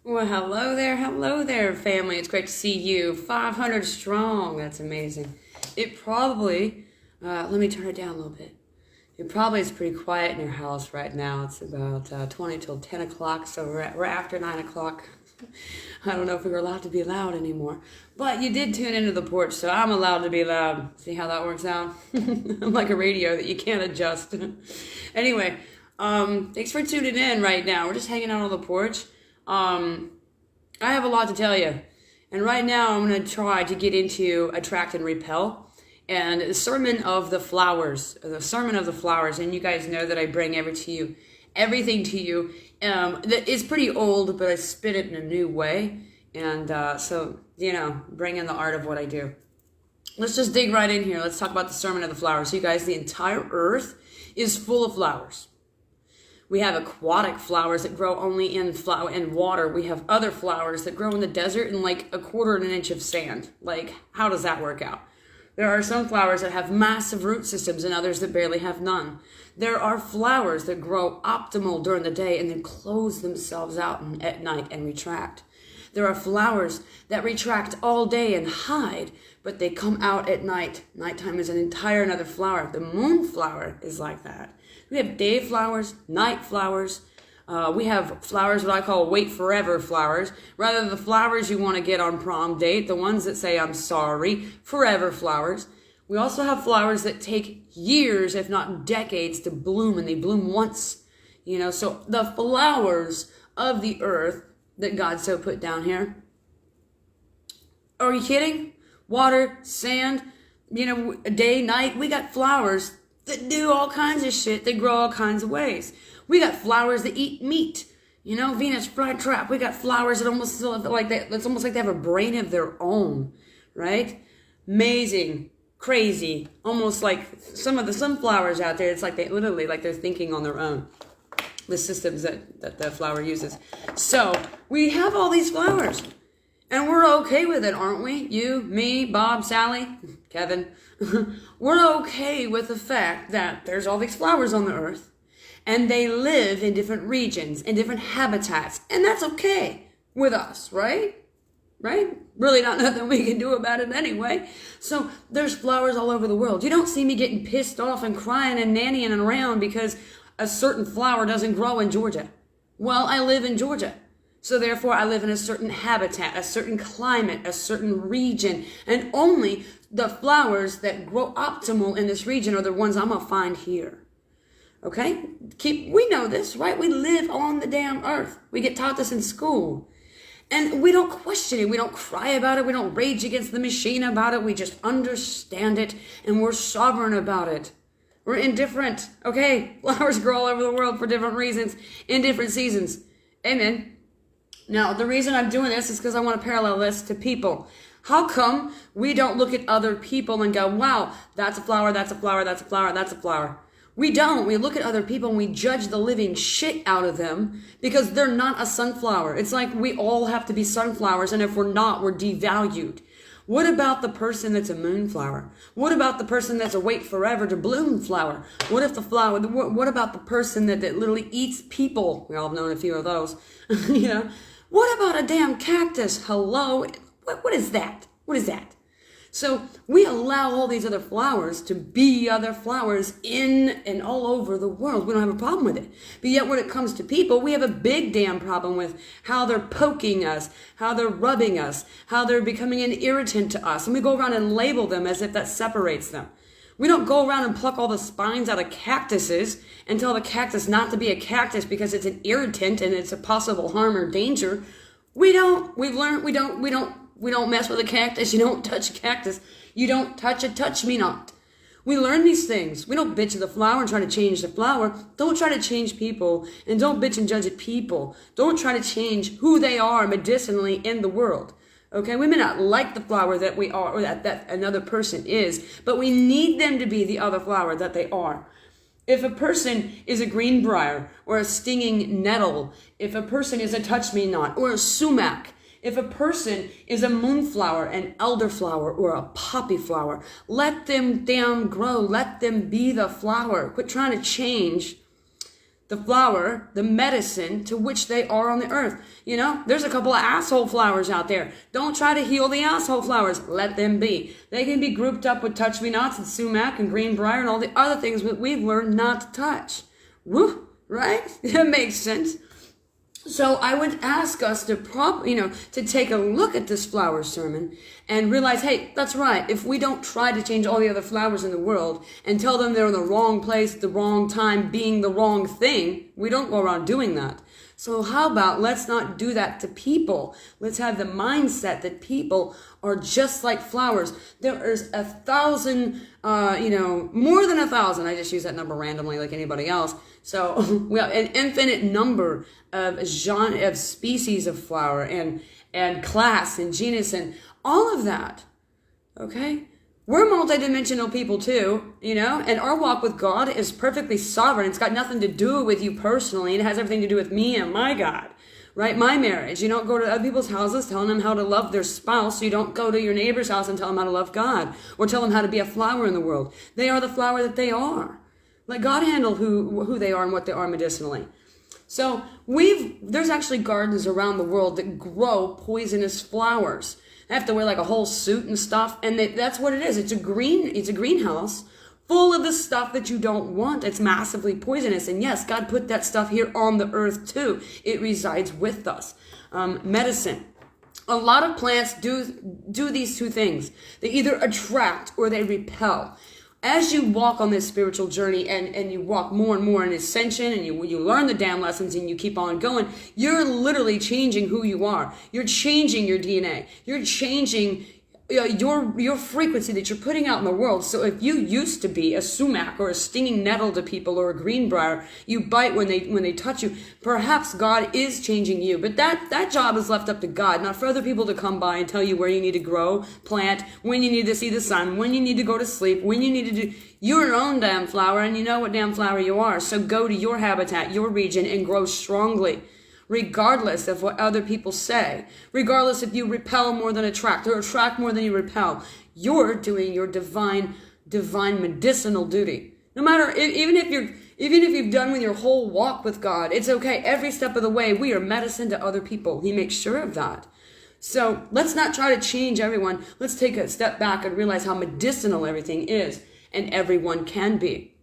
Well, hello there, family. It's great to see you. 500 strong. That's amazing. It probably, let me turn it down a little bit. It probably is pretty quiet in your house right now. It's about 20 till 10 o'clock, so we're after 9 o'clock. I don't know if we were allowed to be loud anymore. But you did tune into the porch, so I'm allowed to be loud. See how that works out? I'm like a radio that you can't adjust. Anyway, thanks for tuning in right now. We're just hanging out on the porch. I have a lot to tell you. And right now I'm going to try to get into attract and repel. And the sermon of the flowers. And you guys know that I bring everything to you. That is pretty old, but I spit it in a new way. And so, bring in the art of what I do. Let's just dig right in here. Let's talk about the sermon of the flowers. So you guys, the entire earth is full of flowers. We have aquatic flowers that grow only in water. We have other flowers that grow in the desert in like 1/4 of an inch of sand. Like, how does that work out? There are some flowers that have massive root systems and others that barely have none. There are flowers that grow optimal during the day and then close themselves out at night and retract. There are flowers that retract all day and hide, but they come out at night. Nighttime is an entire another flower. The moonflower is like that. We have day flowers, night flowers. We have flowers that I call wait forever flowers. Rather the flowers you want to get on prom date, the ones that say I'm sorry, forever flowers. We also have flowers that take years, if not decades, to bloom, and they bloom once. So the flowers of the earth that God so put down here. Are you kidding? Water, sand, day, night. We got flowers that do all kinds of shit. They grow all kinds of ways. We got flowers that eat meat. Venus flytrap. We got flowers that almost like that. It's almost like they have a brain of their own, right? Amazing, crazy, almost like some of the sunflowers out there. It's like they're thinking on their own. The systems that the flower uses. So we have all these flowers, and we're okay with it, aren't we? You, me, Bob, Sally, Kevin. We're okay with the fact that there's all these flowers on the earth, and they live in different regions, in different habitats, and that's okay with us, right? Right? Really not nothing we can do about it anyway. So there's flowers all over the world. You don't see me getting pissed off and crying and nannying around because a certain flower doesn't grow in Georgia. Well, I live in Georgia. So therefore, I live in a certain habitat, a certain climate, a certain region. And only the flowers that grow optimal in this region are the ones I'm going to find here. Okay? We know this, right? We live on the damn earth. We get taught this in school. And we don't question it. We don't cry about it. We don't rage against the machine about it. We just understand it. And we're sovereign about it. We're indifferent. Okay? Flowers grow all over the world for different reasons in different seasons. Amen. Now, the reason I'm doing this is because I want to parallel this to people. How come we don't look at other people and go, wow, that's a flower, that's a flower, that's a flower, that's a flower? We don't. We look at other people and we judge the living shit out of them because they're not a sunflower. It's like we all have to be sunflowers, and if we're not, we're devalued. What about the person that's a moonflower? What about the person that's a wait forever to bloom flower? What about the person that literally eats people? We all have known a few of those, What about a damn cactus? Hello? What is that? What is that? So we allow all these other flowers to be other flowers in and all over the world. We don't have a problem with it. But yet when it comes to people, we have a big damn problem with how they're poking us, how they're rubbing us, how they're becoming an irritant to us. And we go around and label them as if that separates them. We don't go around and pluck all the spines out of cactuses and tell the cactus not to be a cactus because it's an irritant and it's a possible harm or danger. We don't mess with a cactus. You don't touch a cactus. You don't touch a touch-me-not. We learn these things. We don't bitch at the flower and try to change the flower. Don't try to change people, and don't bitch and judge at people. Don't try to change who they are medicinally in the world. Okay, we may not like the flower that we are or that another person is, but we need them to be the other flower that they are. If a person is a greenbrier or a stinging nettle, if a person is a touch-me-not or a sumac, if a person is a moonflower, an elderflower, or a poppy flower, let them damn grow. Let them be the flower. Quit trying to change the flower, the medicine to which they are on the earth. You know, there's a couple of asshole flowers out there. Don't try to heal the asshole flowers. Let them be. They can be grouped up with touch-me-nots and sumac and greenbrier and all the other things that we've learned not to touch. Woo, right? That makes sense. So I would ask us to to take a look at this flower sermon and realize, hey, that's right. If we don't try to change all the other flowers in the world and tell them they're in the wrong place at the wrong time, being the wrong thing, we don't go around doing that. So how about let's not do that to people. Let's have the mindset that people are just like flowers. There is 1,000, more than 1,000. I just use that number randomly like anybody else. So we have an infinite number of species of flower and class and genus and all of that. Okay? We're multidimensional people too, and our walk with God is perfectly sovereign. It's got nothing to do with you personally. It has everything to do with me and my God, right? My marriage. You don't go to other people's houses telling them how to love their spouse. You don't go to your neighbor's house and tell them how to love God or tell them how to be a flower in the world. They are the flower that they are. Let God handle who they are and what they are medicinally. So there's actually gardens around the world that grow poisonous flowers. I have to wear like a whole suit and stuff, and that's what it is. It's a greenhouse full of the stuff that you don't want. It's massively poisonous, and yes, God put that stuff here on the earth too. It resides with us. Medicine. A lot of plants do these two things. They either attract or they repel. As you walk on this spiritual journey and you walk more and more in ascension and you learn the damn lessons and you keep on going, you're literally changing who you are. You're changing your DNA. You're changing your frequency that you're putting out in the world. So if you used to be a sumac or a stinging nettle to people or a greenbrier, you bite when they touch you. Perhaps God is changing you, but that job is left up to God, not for other people to come by and tell you where you need to grow, plant, when you need to see the sun, when you need to go to sleep, when you need to do. You're your own damn flower, and you know what damn flower you are. So go to your habitat, your region, and grow strongly. Regardless of what other people say, regardless if you repel more than attract or attract more than you repel, you're doing your divine medicinal duty. No matter, even if you've done with your whole walk with God, it's okay. Every step of the way, we are medicine to other people. He makes sure of that. So let's not try to change everyone. Let's take a step back and realize how medicinal everything is and everyone can be.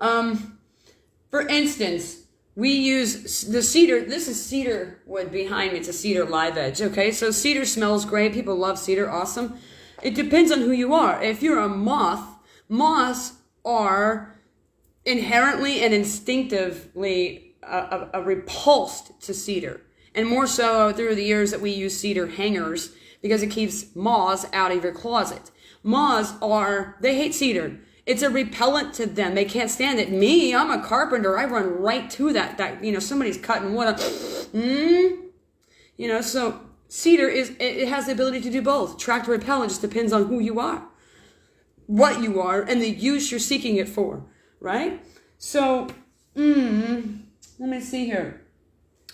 For instance, we use the cedar. This is cedar wood behind me. It's a cedar live edge. Okay, so cedar smells great. People love cedar. Awesome. It depends on who you are. If you're a moth, moths are inherently and instinctively repulsed to cedar. And more so through the years that we use cedar hangers because it keeps moths out of your closet. Moths they hate cedar. It's a repellent to them. They can't stand it. Me, I'm a carpenter. I run right to that somebody's cutting wood. So cedar it has the ability to do both. Attract or repel. It just depends on who you are, what you are, and the use you're seeking it for, right? So, let me see here.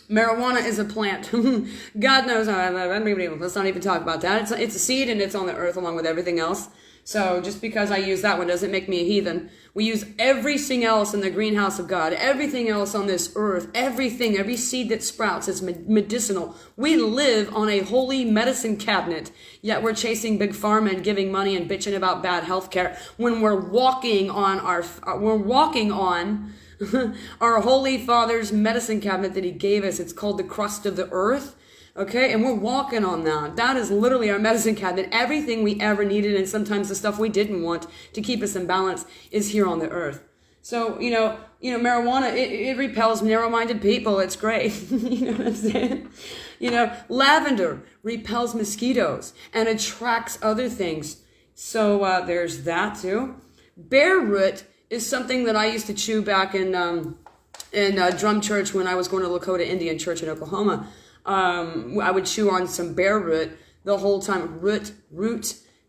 Marijuana is a plant. God knows. Let's not even talk about that. It's a seed and it's on the earth along with everything else. So just because I use that one doesn't make me a heathen. We use everything else in the greenhouse of God, everything else on this earth, every seed that sprouts is medicinal. We live on a holy medicine cabinet, yet we're chasing big pharma and giving money and bitching about bad health care when we're walking on our Holy Father's medicine cabinet that he gave us. It's called the crust of the earth. Okay, and we're walking on that. That is literally our medicine cabinet. Everything we ever needed, and sometimes the stuff we didn't want to keep us in balance, is here on the earth. So, marijuana, it repels narrow-minded people. It's great. You know what I'm saying? Lavender repels mosquitoes and attracts other things. So there's that too. Bear root is something that I used to chew back in drum church when I was going to Lakota Indian Church in Oklahoma. I would chew on some bear root the whole time. Root.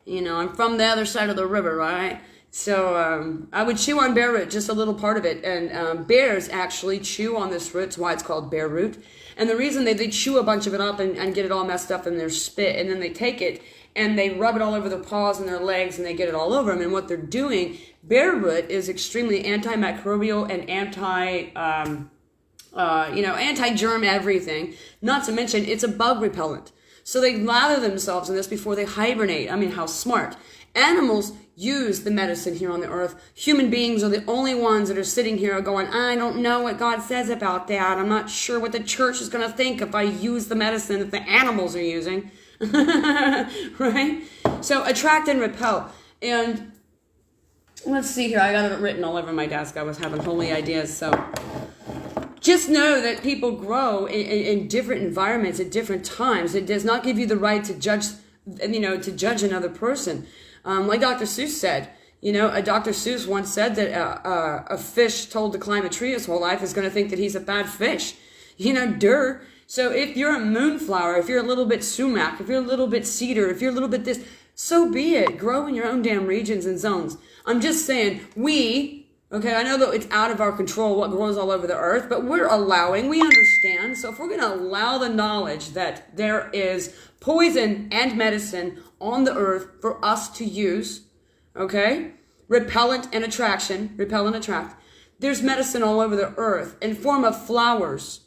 I'm from the other side of the river, right? So I would chew on bear root, just a little part of it. And bears actually chew on this root. That's why it's called bear root. And the reason they chew a bunch of it up and get it all messed up in their spit, and then they take it and they rub it all over their paws and their legs, and they get it all over them. And what they're doing, bear root is extremely antimicrobial and anti-germ everything. Not to mention, it's a bug repellent. So they lather themselves in this before they hibernate. I mean, how smart. Animals use the medicine here on the earth. Human beings are the only ones that are sitting here going, I don't know what God says about that. I'm not sure what the church is going to think if I use the medicine that the animals are using. Right? So attract and repel. And let's see here. I got it written all over my desk. I was having holy ideas. So just know that people grow in different environments at different times. It does not give you the right to judge, to judge another person. Like Dr. Seuss said, Dr. Seuss once said that a fish told to climb a tree his whole life is going to think that he's a bad fish. So if you're a moonflower, if you're a little bit sumac, if you're a little bit cedar, if you're a little bit this, so be it. Grow in your own damn regions and zones. I'm just saying, I know that it's out of our control what grows all over the earth, but we understand. So if we're going to allow the knowledge that there is poison and medicine on the earth for us to use, repellent and attraction, repel and attract, there's medicine all over the earth in form of flowers,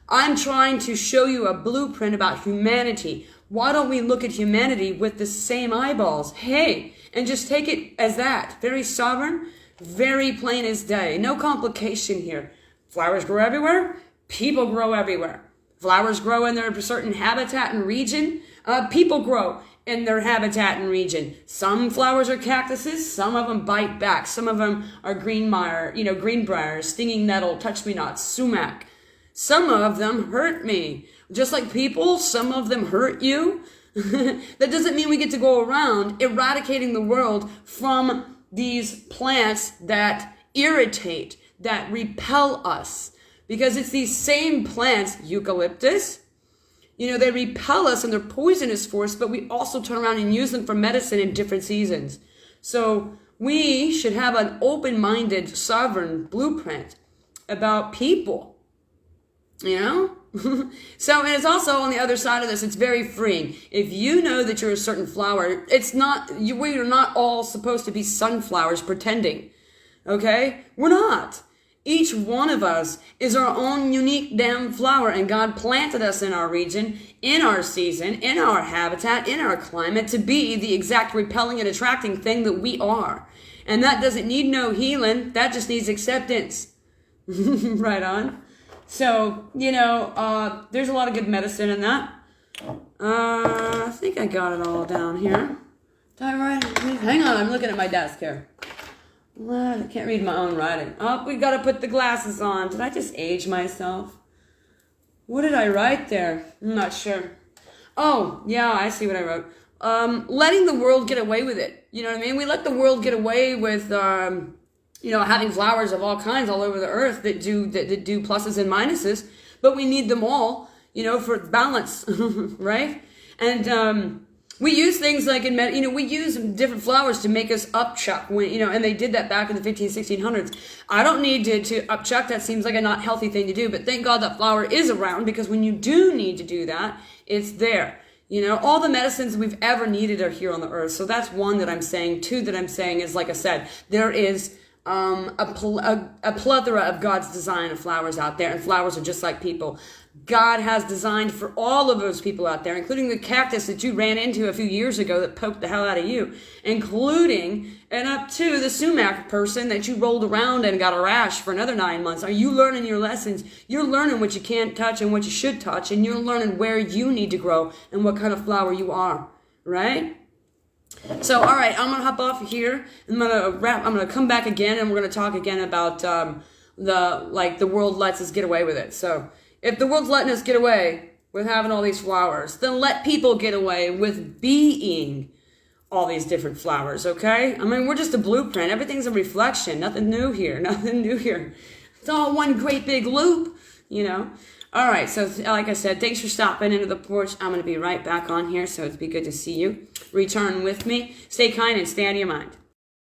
I'm trying to show you a blueprint about humanity. Why don't we look at humanity with the same eyeballs? And just take it as that. Very sovereign, very plain as day. No complication here. Flowers grow everywhere. People grow everywhere. Flowers grow in their certain habitat and region. People grow in their habitat and region. Some flowers are cactuses. Some of them bite back. Some of them are greenbrier, stinging nettle, touch-me-not, sumac. Some of them hurt me. Just like people, some of them hurt you. That doesn't mean we get to go around eradicating the world from these plants that irritate, that repel us. Because it's these same plants, eucalyptus, they repel us and they're poisonous for us, but we also turn around and use them for medicine in different seasons. So we should have an open-minded, sovereign blueprint about people. So, and it's also on the other side of this, it's very freeing. If you know that you're a certain flower, we are not all supposed to be sunflowers pretending. We're not. Each one of us is our own unique damn flower, and God planted us in our region, in our season, in our habitat, in our climate to be the exact repelling and attracting thing that we are. And that doesn't need no healing. That just needs acceptance. Right on. So, there's a lot of good medicine in that. I think I got it all down here. Did I write it? Hang on, I'm looking at my desk here. I can't read my own writing. Oh, we got to put the glasses on. Did I just age myself? What did I write there? I'm not sure. Oh, yeah, I see what I wrote. Letting the world get away with it. You know what I mean? We let the world get away with... having flowers of all kinds all over the earth that do pluses and minuses, but we need them all, for balance, right? And we use things like we use different flowers to make us upchuck, and they did that back in the 1600s. I don't need to upchuck. That seems like a not healthy thing to do, but thank God that flower is around, because when you do need to do that, it's there. All the medicines we've ever needed are here on the earth. So that's one that I'm saying. Two that I'm saying is, like I said, there is a plethora of God's design of flowers out there, and flowers are just like people. God has designed for all of those people out there, including the cactus that you ran into a few years ago that poked the hell out of you, including and up to the sumac person that you rolled around and got a rash for another 9 months. Are you learning your lessons? You're learning what you can't touch and what you should touch, and you're learning where you need to grow and what kind of flower you are, right? So, all right, I'm going to hop off here. I'm going to come back again, and we're going to talk again about the world lets us get away with it. So, if the world's letting us get away with having all these flowers, then let people get away with being all these different flowers, okay? I mean, we're just a blueprint. Everything's a reflection. Nothing new here. Nothing new here. It's all one great big loop, All right, so like I said, thanks for stopping into the porch. I'm going to be right back on here, so it'd be good to see you. Return with me. Stay kind and stay out of your mind.